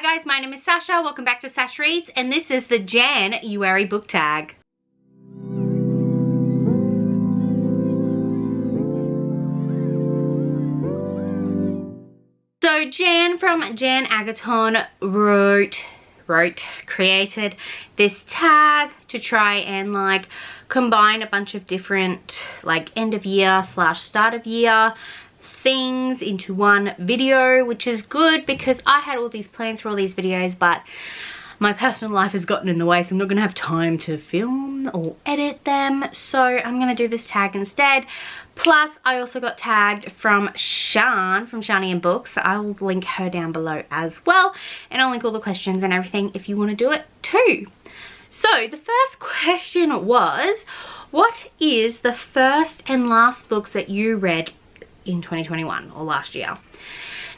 Hi guys, my name is Sasha. Welcome back to Sash Reads, and this is the JAN-uary book tag. So Jan from Jan Agaton created this tag to try and like combine a bunch of different like end of year / start of year things into one video, which is good because I had all these plans for all these videos, but my personal life has gotten in the way, so I'm not gonna have time to film or edit them, so I'm gonna do this tag instead. Plus I also got tagged from Shan from Shani and Books, so I'll link her down below as well, and I'll link all the questions and everything if you want to do it too. So the first question was, what is the first and last books that you read in 2021 or last year?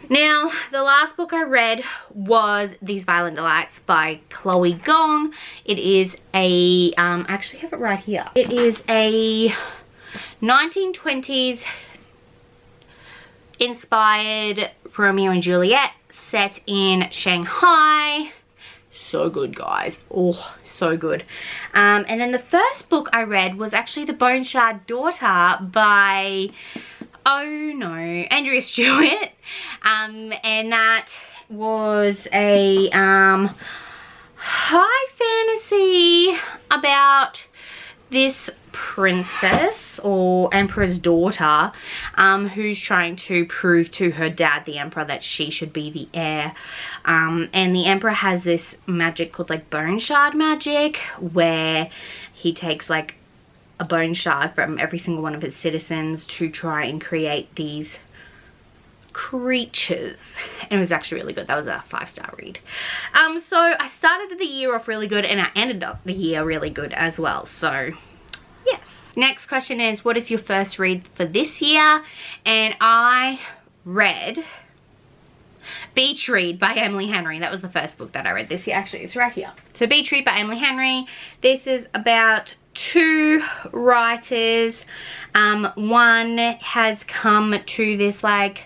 Now, the last book I read was These Violent Delights by Chloe Gong. It is a, I actually have it right here. It is a 1920s inspired Romeo and Juliet set in Shanghai. So good, guys. Oh, so good. And then the first book I read was actually The Bone Shard Daughter by, oh no, Andrea Stewart, and that was a high fantasy about this princess or emperor's daughter who's trying to prove to her dad, the emperor, that she should be the heir, and the emperor has this magic called like bone shard magic, where he takes like a bone shard from every single one of his citizens to try and create these creatures, and it was actually really good. That was a 5-star read. So I started the year off really good, and I ended up the year really good as well, so yes. Next question is, what is your first read for this year? And I read Beach Read by Emily Henry. That was the first book that I read this year. Actually, it's right here. So Beach Read by Emily Henry. This is about two writers. One has come to this like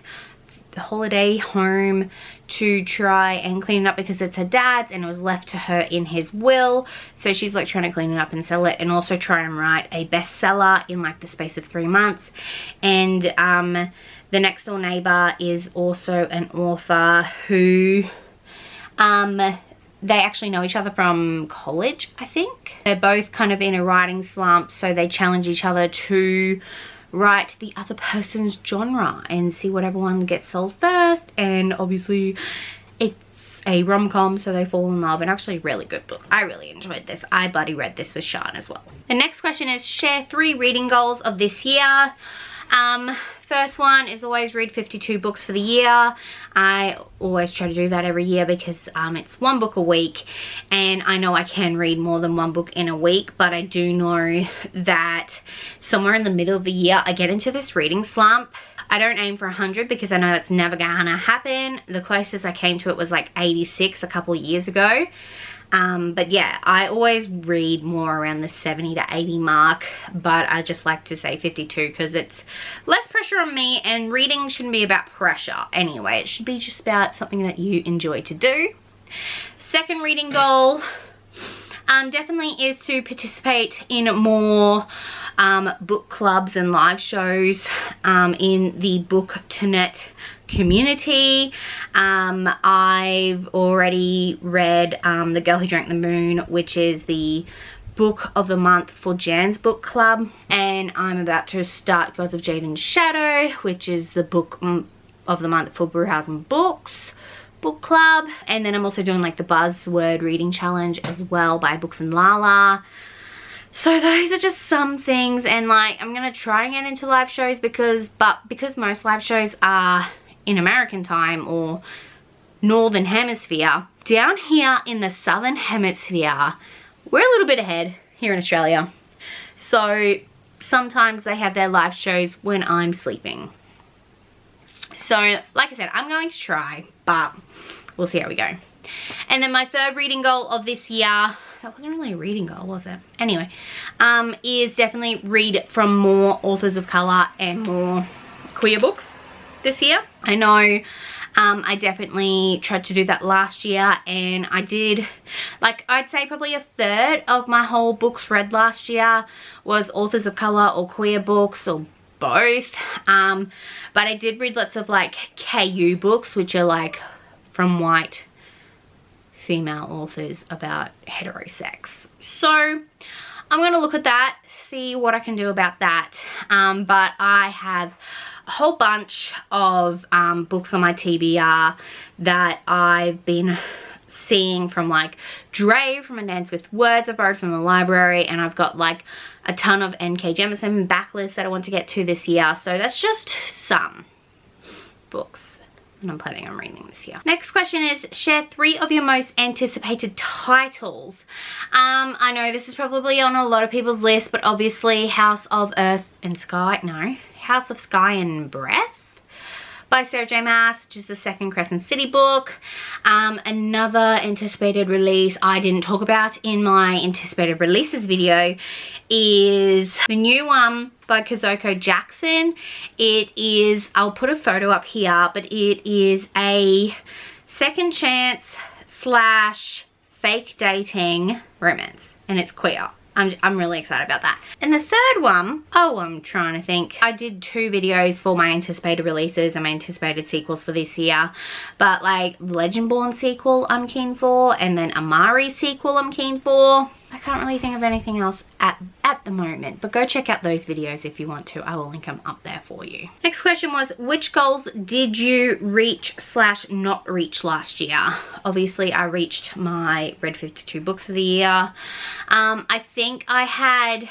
holiday home to try and clean it up because it's her dad's and it was left to her in his will, so she's like trying to clean it up and sell it and also try and write a bestseller in like the space of 3 months. And the next door neighbor is also an author who they actually know each other from college, I think. They're both kind of in a writing slump, so they challenge each other to write the other person's genre and see whatever one gets sold first. And obviously it's a rom-com, so they fall in love, and actually really good book. I really enjoyed this. I bloody read this with Sean as well. The next question is, share 3 reading goals of this year. First one is always read 52 books for the year. I always try to do that every year because it's 1 book a week, and I know I can read more than 1 book in a week, but I do know that somewhere in the middle of the year I get into this reading slump. I don't aim for 100 because I know that's never gonna happen. The closest I came to it was like 86 a couple of years ago. But yeah, I always read more around the 70 to 80 mark, but I just like to say 52 because it's less pressure on me, and reading shouldn't be about pressure anyway. It should be just about something that you enjoy to do. Second reading goal definitely is to participate in more book clubs and live shows in the Book to Net community. I've already read The Girl Who Drank the Moon, which is the book of the month for Jan's book club, and I'm about to start Gods of Jade and Shadow, which is the book of the month for Brewhouse Books book club. And then I'm also doing like the buzzword reading challenge as well by Books and Lala. So those are just some things, and like I'm gonna try and get into live shows because most live shows are in American time or Northern Hemisphere. Down here in the Southern Hemisphere, we're a little bit ahead here in Australia. So sometimes they have their live shows when I'm sleeping. So like I said, I'm going to try, but we'll see how we go. And then my third reading goal of this year, that wasn't really a reading goal, was it? Anyway, is definitely read from more authors of colour and more queer books this year. I know I definitely tried to do that last year, and I did, like, I'd say probably a third of my whole books read last year was authors of colour or queer books or both. But I did read lots of like KU books, which are like from white female authors about heterosex. So I'm going to look at that, see what I can do about that. But I have a whole bunch of books on my TBR that I've been seeing from like Dre from A Dance with Words I've borrowed from the library, and I've got like a ton of N.K. Jemisin backlists that I want to get to this year. So that's just some books and I'm planning on reading this year. Next question is, share 3 of your most anticipated titles. I know this is probably on a lot of people's list, but obviously House of Earth and Sky, no, House of Sky and Breath by Sarah J Maas, which is the second Crescent City book. Another anticipated release I didn't talk about in my anticipated releases video is the new one by Kazoko Jackson. It is, I'll put a photo up here, but it is a second chance slash fake dating romance, and it's queer. I'm really excited about that. And the third one, oh, I'm trying to think. I did 2 videos for my anticipated releases and my anticipated sequels for this year. But like Legendborn sequel I'm keen for, and then Amari sequel I'm keen for. I can't really think of anything else at the moment, but go check out those videos if you want to. I will link them up there for you. Next question was, which goals did you reach slash not reach last year? Obviously I reached my read 52 books for the year. I think I had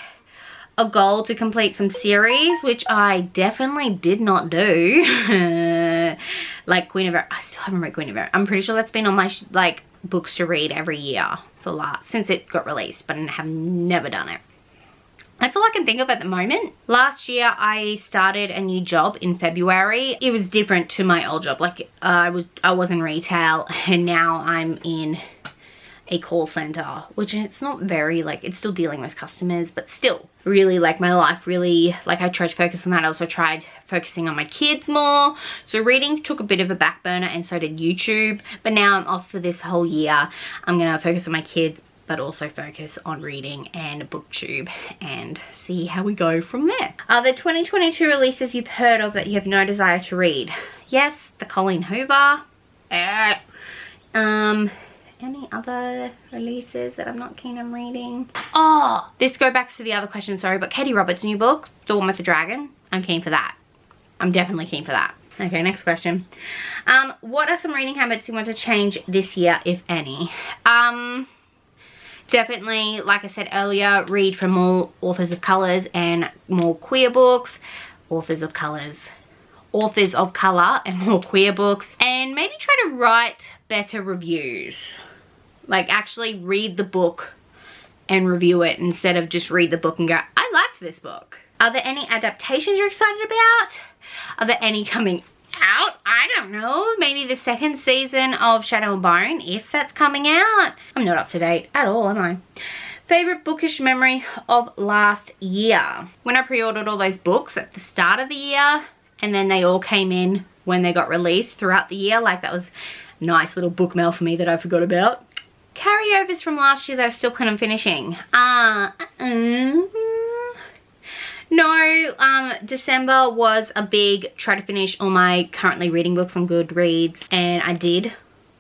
a goal to complete some series, which I definitely did not do. Like Queen of Air, I still haven't read Queen of Air. I'm pretty sure that's been on my like books to read every year since it got released, but I have never done it. That's all I can think of at the moment. Last year I started a new job in February. It was different to my old job. Like I was in retail, and now I'm in a call center, which it's not very like, it's still dealing with customers, but still really like my life really, like I tried to focus on that. I also tried focusing on my kids more. So reading took a bit of a back burner, and so did YouTube. But now I'm off for this whole year. I'm gonna focus on my kids, but also focus on reading and booktube and see how we go from there. Are there 2022 releases you've heard of that you have no desire to read? Yes, the Colleen Hoover. Any other releases that I'm not keen on reading? Oh, this goes back to the other question, sorry, but Katie Roberts' new book, The One with the Dragon. I'm keen for that. I'm definitely keen for that. Okay, next question. What are some reading habits you want to change this year, if any? Definitely, like I said earlier, read from more authors of colours and more queer books. Authors of colour and more queer books. And maybe try to write better reviews. Like actually read the book and review it instead of just read the book and go, I liked this book. Are there any adaptations you're excited about? Are there any coming out? I don't know. Maybe the 2nd season of Shadow and Bone, if that's coming out. I'm not up to date at all, am I? Favorite bookish memory of last year? When I pre-ordered all those books at the start of the year, and then they all came in when they got released throughout the year. Like that was nice little book mail for me that I forgot about. Carryovers from last year that I still couldn't finishing. No, December was a big try to finish all my currently reading books on Goodreads, and I did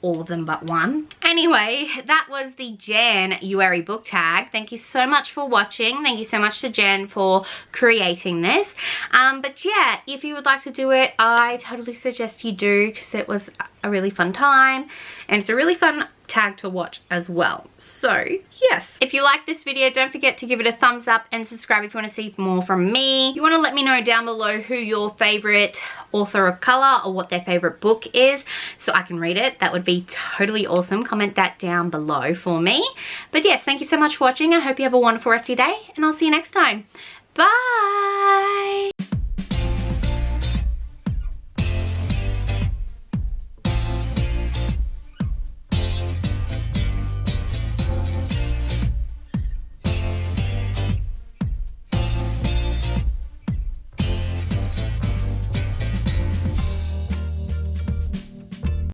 all of them but one. Anyway, that was the JAN-uary book tag. Thank you so much for watching. Thank you so much to Jen for creating this. But yeah, if you would like to do it, I totally suggest you do, because it was a really fun time and it's a really fun tag to watch as well. So yes, if you like this video, don't forget to give it a thumbs up and subscribe if you want to see more from me. You want to let me know down below who your favorite author of color or what their favorite book is so I can read it. That would be totally awesome. Comment that down below for me. But yes, thank you so much for watching. I hope you have a wonderful rest of your day, and I'll see you next time. Bye.